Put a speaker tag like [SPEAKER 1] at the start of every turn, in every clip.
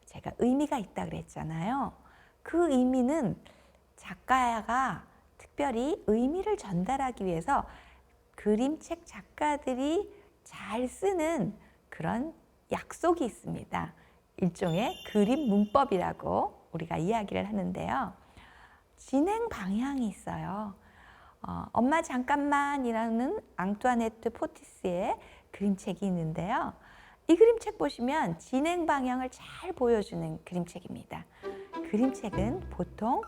[SPEAKER 1] 제가 의미가 있다 그랬잖아요. 그 의미는 작가가 특별히 의미를 전달하기 위해서 그림책 작가들이 잘 쓰는 그런 약속이 있습니다. 일종의 그림 문법이라고 우리가 이야기를 하는데요. 진행 방향이 있어요. 엄마 잠깐만이라는 앙투아네트 포티스의 그림책이 있는데요. 이 그림책 보시면 진행 방향을 잘 보여주는 그림책입니다. 그림책은 보통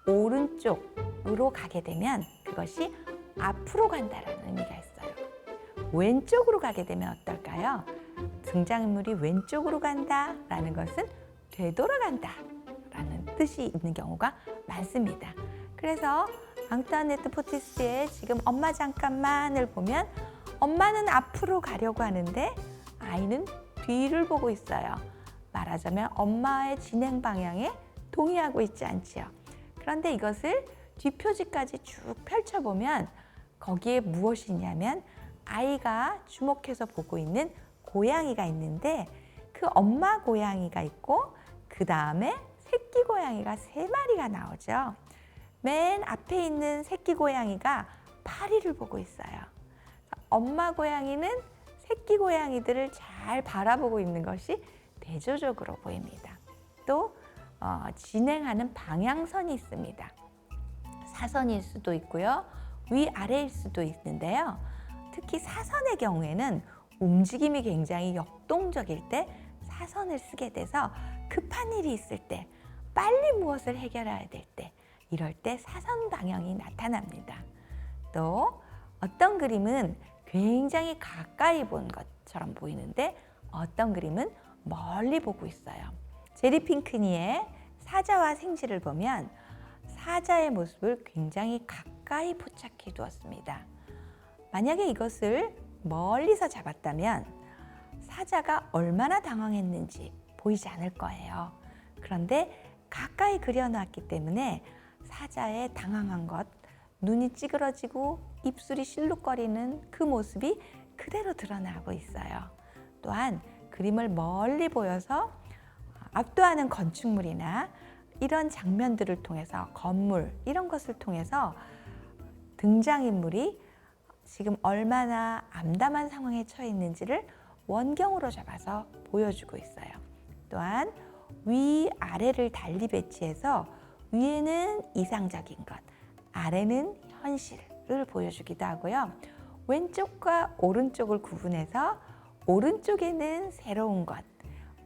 [SPEAKER 1] 오른쪽으로 가게 되면 그것이 앞으로 간다라는 의미가 있어요. 왼쪽으로 가게 되면 어떨까요? 등장인물이 왼쪽으로 간다라는 것은 되돌아간다 라는 뜻이 있는 경우가 많습니다. 그래서 앙투아네트 포티스의 지금 엄마 잠깐만을 보면 엄마는 앞으로 가려고 하는데 아이는 뒤를 보고 있어요. 말하자면 엄마의 진행 방향에 동의하고 있지 않지요. 그런데 이것을 뒷표지까지 쭉 펼쳐보면 거기에 무엇이 있냐면 아이가 주목해서 보고 있는 고양이가 있는데 그 엄마 고양이가 있고 그 다음에 새끼 고양이가 3마리가 나오죠. 맨 앞에 있는 새끼 고양이가 파리를 보고 있어요. 엄마 고양이는 새끼 고양이들을 잘 바라보고 있는 것이 대조적으로 보입니다. 또 진행하는 방향선이 있습니다. 사선일 수도 있고요. 위아래일 수도 있는데요. 특히 사선의 경우에는 움직임이 굉장히 역동적일 때 사선을 쓰게 돼서 급한 일이 있을 때, 빨리 무엇을 해결해야 될 때, 이럴 때 사선 방향이 나타납니다. 또 어떤 그림은 굉장히 가까이 본 것처럼 보이는데 어떤 그림은 멀리 보고 있어요. 제리 핑크니의 사자와 생쥐를 보면 사자의 모습을 굉장히 가까이 포착해 두었습니다. 만약에 이것을 멀리서 잡았다면 사자가 얼마나 당황했는지 보이지 않을 거예요. 그런데 가까이 그려놨기 때문에 사자의 당황한 것, 눈이 찌그러지고 입술이 실룩거리는 그 모습이 그대로 드러나고 있어요. 또한 그림을 멀리 보여서 압도하는 건축물이나 이런 장면들을 통해서 건물 이런 것을 통해서 등장인물이 지금 얼마나 암담한 상황에 처해 있는지를 원경으로 잡아서 보여주고 있어요. 또한 위아래를 달리 배치해서 위에는 이상적인 것, 아래는 현실을 보여주기도 하고요. 왼쪽과 오른쪽을 구분해서 오른쪽에는 새로운 것,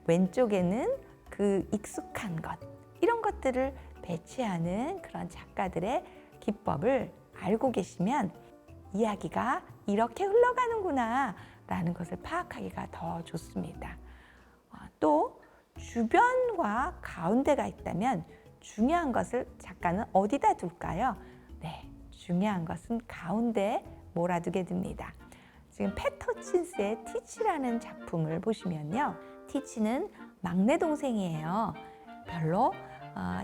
[SPEAKER 1] 왼쪽에는 그 익숙한 것, 이런 것들을 배치하는 그런 작가들의 기법을 알고 계시면 이야기가 이렇게 흘러가는구나 라는 것을 파악하기가 더 좋습니다. 또 주변과 가운데가 있다면 중요한 것을 작가는 어디다 둘까요? 네, 중요한 것은 가운데에 몰아두게 됩니다. 지금 팻 허친스의 티치라는 작품을 보시면요. 티치는 막내 동생이에요. 별로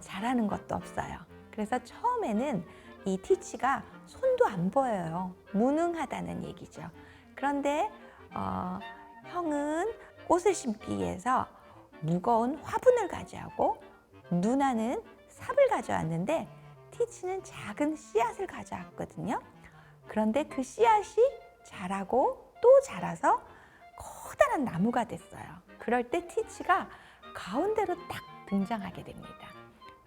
[SPEAKER 1] 잘하는 것도 없어요. 그래서 처음에는 이 티치가 손도 안 보여요. 무능하다는 얘기죠. 그런데 형은 꽃을 심기 위해서 무거운 화분을 가져오고 누나는 삽을 가져왔는데 티치는 작은 씨앗을 가져왔거든요. 그런데 그 씨앗이 자라고 또 자라서 커다란 나무가 됐어요. 그럴 때 티치가 가운데로 딱 등장하게 됩니다.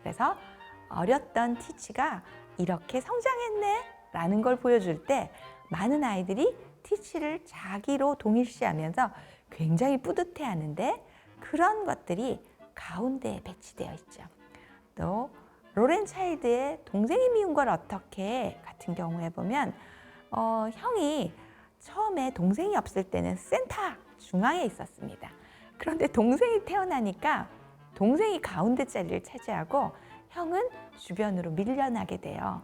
[SPEAKER 1] 그래서 어렸던 티치가 이렇게 성장했네 라는 걸 보여줄 때 많은 아이들이 티치를 자기로 동일시하면서 굉장히 뿌듯해 하는데 그런 것들이 가운데에 배치되어 있죠. 또 로렌 차일드의 동생이 미운 걸 어떻게 같은 경우에 보면 형이 처음에 동생이 없을 때는 센터 중앙에 있었습니다. 그런데 동생이 태어나니까 동생이 가운데 자리를 차지하고 형은 주변으로 밀려나게 돼요.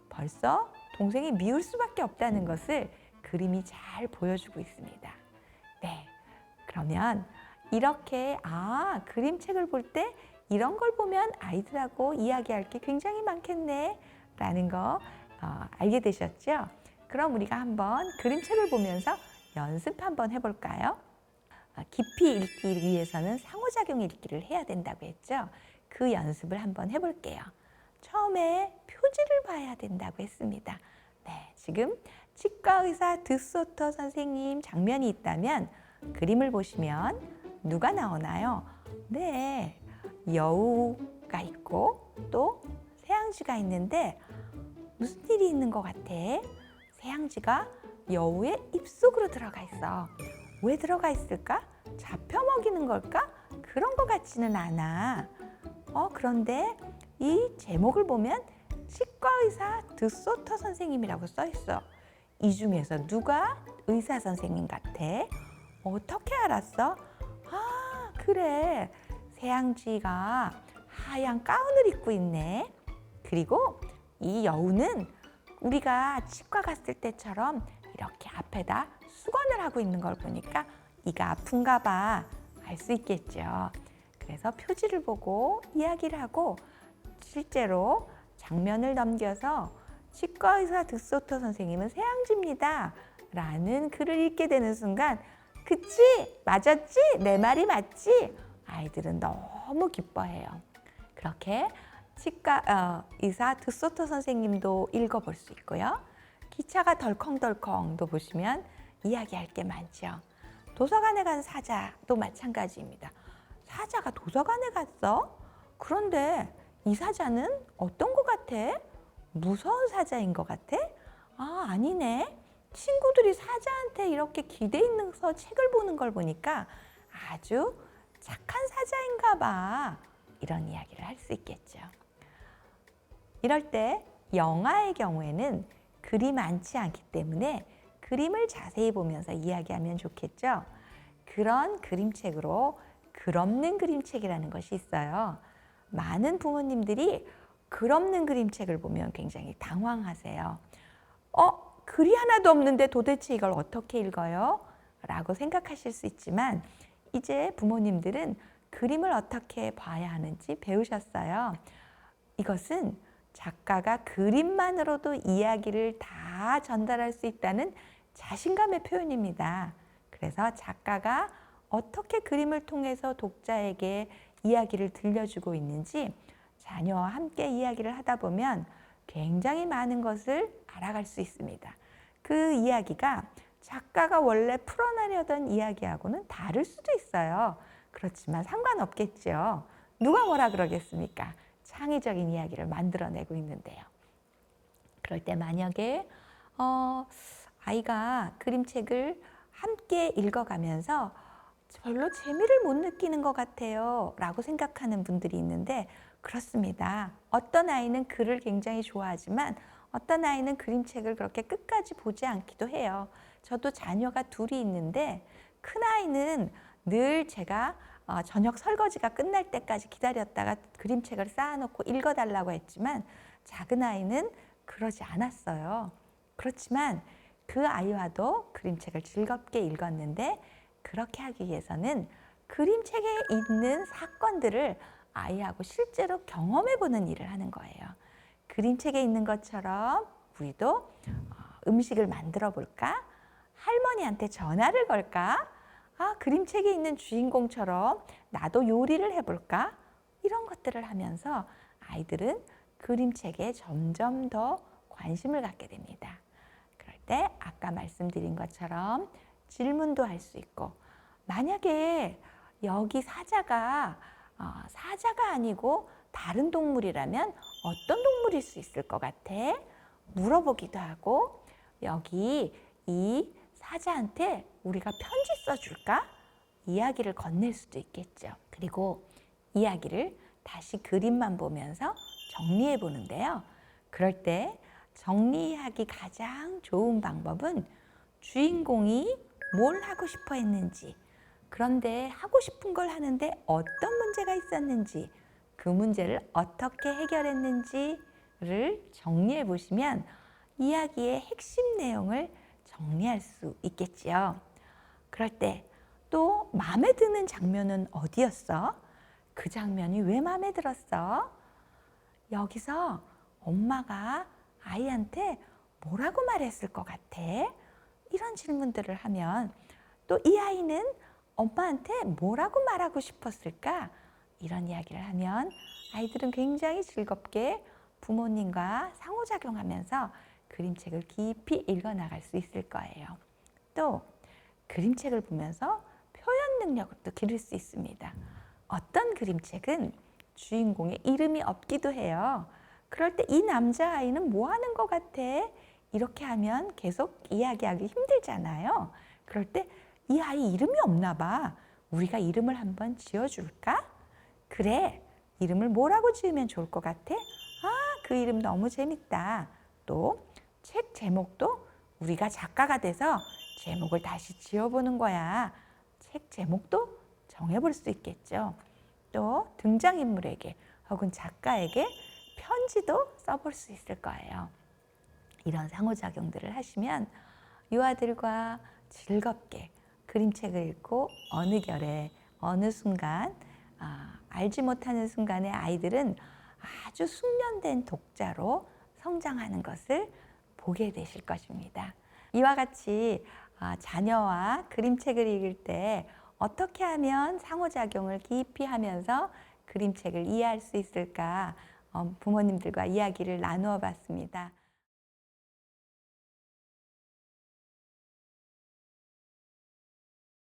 [SPEAKER 1] 벌써 동생이 미울 수밖에 없다는 것을 그림이 잘 보여주고 있습니다. 네, 그러면 이렇게 그림책을 볼 때 이런 걸 보면 아이들하고 이야기할 게 굉장히 많겠네 라는 거 알게 되셨죠? 그럼 우리가 한번 그림책을 보면서 연습 한번 해볼까요? 깊이 읽기 위해서는 상호작용 읽기를 해야 된다고 했죠. 그 연습을 한번 해볼게요. 처음에 표지를 봐야 된다고 했습니다. 네, 지금 치과의사 드소터 선생님 장면이 있다면 그림을 보시면 누가 나오나요? 네, 여우가 있고 또 새양쥐가 있는데 무슨 일이 있는 것 같아? 새양쥐가 여우의 입속으로 들어가 있어. 왜 들어가 있을까? 잡혀 먹이는 걸까? 그런 것 같지는 않아. 그런데 이 제목을 보면 치과의사 드소터 선생님이라고 써 있어. 이 중에서 누가 의사 선생님 같아? 어떻게 알았어? 아, 그래. 새양쥐가 하얀 가운을 입고 있네. 그리고 이 여우는 우리가 치과 갔을 때처럼 이렇게 앞에다 수건을 하고 있는 걸 보니까 이가 아픈가 봐 알 수 있겠죠. 그래서 표지를 보고 이야기를 하고 실제로 장면을 넘겨서 치과의사 드소터 선생님은 새양쥐입니다 라는 글을 읽게 되는 순간 그치? 맞았지? 내 말이 맞지? 아이들은 너무 기뻐해요. 그렇게 치과 의사 드소터 선생님도 읽어볼 수 있고요. 기차가 덜컹덜컹도 보시면 이야기할 게 많죠. 도서관에 간 사자도 마찬가지입니다. 사자가 도서관에 갔어? 그런데 이 사자는 어떤 것 같아? 무서운 사자인 것 같아? 아, 아니네. 친구들이 사자한테 이렇게 기대 있는 책을 보는 걸 보니까 아주 착한 사자인가 봐. 이런 이야기를 할 수 있겠죠. 이럴 때 영화의 경우에는 글이 많지 않기 때문에 그림을 자세히 보면서 이야기하면 좋겠죠. 그런 그림책으로 글 없는 그림책이라는 것이 있어요. 많은 부모님들이 글 없는 그림책을 보면 굉장히 당황하세요. 글이 하나도 없는데 도대체 이걸 어떻게 읽어요? 라고 생각하실 수 있지만 이제 부모님들은 그림을 어떻게 봐야 하는지 배우셨어요. 이것은 작가가 그림만으로도 이야기를 다 전달할 수 있다는 자신감의 표현입니다. 그래서 작가가 어떻게 그림을 통해서 독자에게 이야기를 들려주고 있는지 자녀와 함께 이야기를 하다 보면 굉장히 많은 것을 알아갈 수 있습니다. 그 이야기가 작가가 원래 풀어내려던 이야기하고는 다를 수도 있어요. 그렇지만 상관없겠죠. 누가 뭐라 그러겠습니까? 창의적인 이야기를 만들어내고 있는데요. 그럴 때 만약에 아이가 그림책을 함께 읽어가면서 별로 재미를 못 느끼는 것 같아요 라고 생각하는 분들이 있는데 그렇습니다. 어떤 아이는 글을 굉장히 좋아하지만 어떤 아이는 그림책을 그렇게 끝까지 보지 않기도 해요. 저도 자녀가 둘이 있는데 큰아이는 늘 제가 저녁 설거지가 끝날 때까지 기다렸다가 그림책을 쌓아놓고 읽어달라고 했지만 작은 아이는 그러지 않았어요. 그렇지만 그 아이와도 그림책을 즐겁게 읽었는데 그렇게 하기 위해서는 그림책에 있는 사건들을 아이하고 실제로 경험해보는 일을 하는 거예요. 그림책에 있는 것처럼 우리도 음식을 만들어 볼까? 할머니한테 전화를 걸까? 그림책에 있는 주인공처럼 나도 요리를 해볼까? 이런 것들을 하면서 아이들은 그림책에 점점 더 관심을 갖게 됩니다. 그럴 때 아까 말씀드린 것처럼 질문도 할 수 있고 만약에 여기 사자가 아니고 다른 동물이라면 어떤 동물일 수 있을 것 같아? 물어보기도 하고 여기 이 사자한테 우리가 편지 써줄까? 이야기를 건넬 수도 있겠죠. 그리고 이야기를 다시 그림만 보면서 정리해 보는데요. 그럴 때 정리하기 가장 좋은 방법은 주인공이 뭘 하고 싶어 했는지, 그런데 하고 싶은 걸 하는데 어떤 문제가 있었는지, 그 문제를 어떻게 해결했는지를 정리해 보시면 이야기의 핵심 내용을 정리할 수 있겠지요. 그럴 때 또 마음에 드는 장면은 어디였어? 그 장면이 왜 마음에 들었어? 여기서 엄마가 아이한테 뭐라고 말했을 것 같아? 이런 질문들을 하면 또 이 아이는 엄마한테 뭐라고 말하고 싶었을까? 이런 이야기를 하면 아이들은 굉장히 즐겁게 부모님과 상호작용하면서 그림책을 깊이 읽어나갈 수 있을 거예요. 또 그림책을 보면서 표현 능력도 기를 수 있습니다. 어떤 그림책은 주인공의 이름이 없기도 해요. 그럴 때 이 남자아이는 뭐 하는 것 같아? 이렇게 하면 계속 이야기하기 힘들잖아요. 그럴 때 이 아이 이름이 없나 봐. 우리가 이름을 한번 지어줄까? 그래, 이름을 뭐라고 지으면 좋을 것 같아? 그 이름 너무 재밌다. 또 책 제목도 우리가 작가가 돼서 제목을 다시 지어보는 거야. 책 제목도 정해볼 수 있겠죠. 또 등장인물에게 혹은 작가에게 편지도 써볼 수 있을 거예요. 이런 상호작용들을 하시면 유아들과 즐겁게 그림책을 읽고 어느 결에 어느 순간 알지 못하는 순간에 아이들은 아주 숙련된 독자로 성장하는 것을 보게 되실 것입니다. 이와 같이 자녀와 그림책을 읽을 때 어떻게 하면 상호작용을 깊이 하면서 그림책을 이해할 수 있을까 부모님들과 이야기를 나누어 봤습니다.